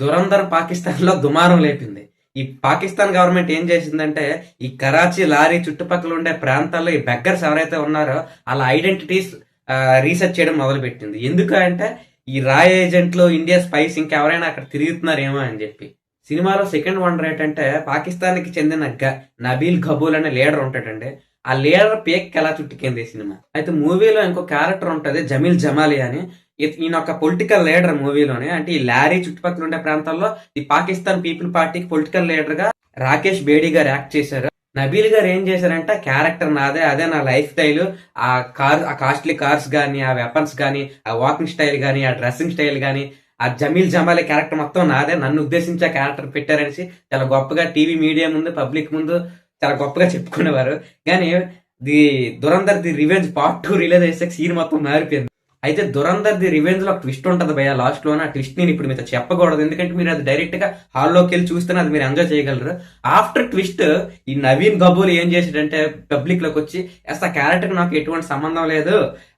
దురంధర్ పాకిస్తాన్ లో దుమారం లేపింది. ఈ పాకిస్తాన్ గవర్నమెంట్ ఏం చేసిందంటే ఈ కరాచీ, లారీ చుట్టుపక్కల ఉండే ప్రాంతాల్లో ఈ బెగ్గర్స్ ఎవరైతే ఉన్నారో వాళ్ళ ఐడెంటిటీస్ రీసెర్చ్ చేయడం మొదలుపెట్టింది. ఎందుకు అంటే ఈ రా ఏజెంట్లు, ఇండియా స్పైస్ ఇంకెవరైనా అక్కడ తిరుగుతున్నారేమో అని చెప్పి. సినిమాలో సెకండ్ వండర్ ఏంటంటే పాకిస్తాన్కి చెందిన నబీల్ గబూల్ అనే లీడర్ ఉంటాడండి. ఆ లీడర్ పేక్ ఎలా చుట్టుకుంది ఈ సినిమా. అయితే మూవీలో ఇంకో క్యారెక్టర్ ఉంటది, జమీల్ జమాలి అని. ఈయన ఒక పొలిటికల్ లీడర్ మూవీలోనే. అంటే ఈ లారీ చుట్టుపక్కల ఉండే ప్రాంతాల్లో ఈ పాకిస్తాన్ పీపుల్ పార్టీకి పొలిటికల్ లీడర్ గా రాకేష్ బేడీ గారు యాక్ట్ చేశారు. నబీల్ గారు ఏం చేశారంటే క్యారెక్టర్ నాదే, అదే నా లైఫ్ స్టైల్, ఆ కాస్ట్లీ కార్స్ గానీ, ఆ వెపన్స్ గానీ, ఆ వాకింగ్ స్టైల్ గానీ, ఆ డ్రెస్సింగ్ స్టైల్ గానీ, ఆ జమీల్ జమాలి క్యారెక్టర్ మొత్తం నాదే, నన్ను ఉద్దేశించి ఆ క్యారెక్టర్ పెట్టారనేసి చాలా గొప్పగా టీవీ మీడియా ముందు, పబ్లిక్ ముందు చాలా గొప్పగా చెప్పుకునేవారు. కానీ Dhurandhar the revenge part 2 release అయ్యేసరికి సీన్ మొత్తం మారిపోయింది. అయితే దురంధర్ ది రివెంజ్ లో ఒక ట్విస్ట్ ఉంటది భయ లాస్ట్ లో. ఆ ట్విస్ట్ నేను ఇప్పుడు మీతో చెప్పకూడదు, ఎందుకంటే మీరు అది డైరెక్ట్ గా హాల్లోకి వెళ్ళి చూస్తేనే అది మీరు ఎంజాయ్ చేయగలరు. ఆఫ్టర్ ట్విస్ట్ ఈ నవీన్ గబూల్ ఏం చేసాడంటే పబ్లిక్ లోకి వచ్చి అసలు ఆ క్యారెక్టర్ నాకు ఎటువంటి సంబంధం లేదు,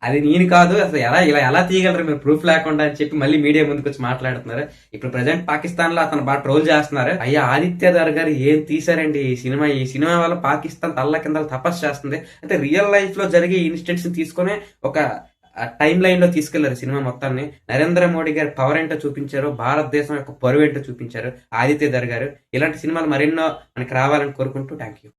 అది నేను కాదు, అసలు ఎలా తీయగలరు మీరు ప్రూఫ్ లేకుండా అని చెప్పి మళ్ళీ మీడియా ముందుకు వచ్చి మాట్లాడుతున్నారు. ఇప్పుడు ప్రజెంట్ పాకిస్తాన్ లో అతను బాగా ట్రోల్ చేస్తున్నారు. అయ్యా ఆదిత్యదార్ గారు ఏం తీసారండి ఈ సినిమా వల్ల పాకిస్తాన్ తల్ల కింద తపస్సు చేస్తుంది. అంటే రియల్ లైఫ్ లో జరిగే ఇన్సిడెంట్స్ తీసుకునే ఒక టైం లైన్ లో తీసుకెళ్లారు సినిమా మొత్తాన్ని. నరేంద్ర మోడీ గారి పవర్ ఏంటో చూపించారు, భారతదేశం యొక్క పరువు ఏంటో చూపించారు ఆదిత్య దర్ గారు. ఇలాంటి సినిమాలు మరెన్నో మనకి రావాలని కోరుకుంటూ థ్యాంక్ యూ.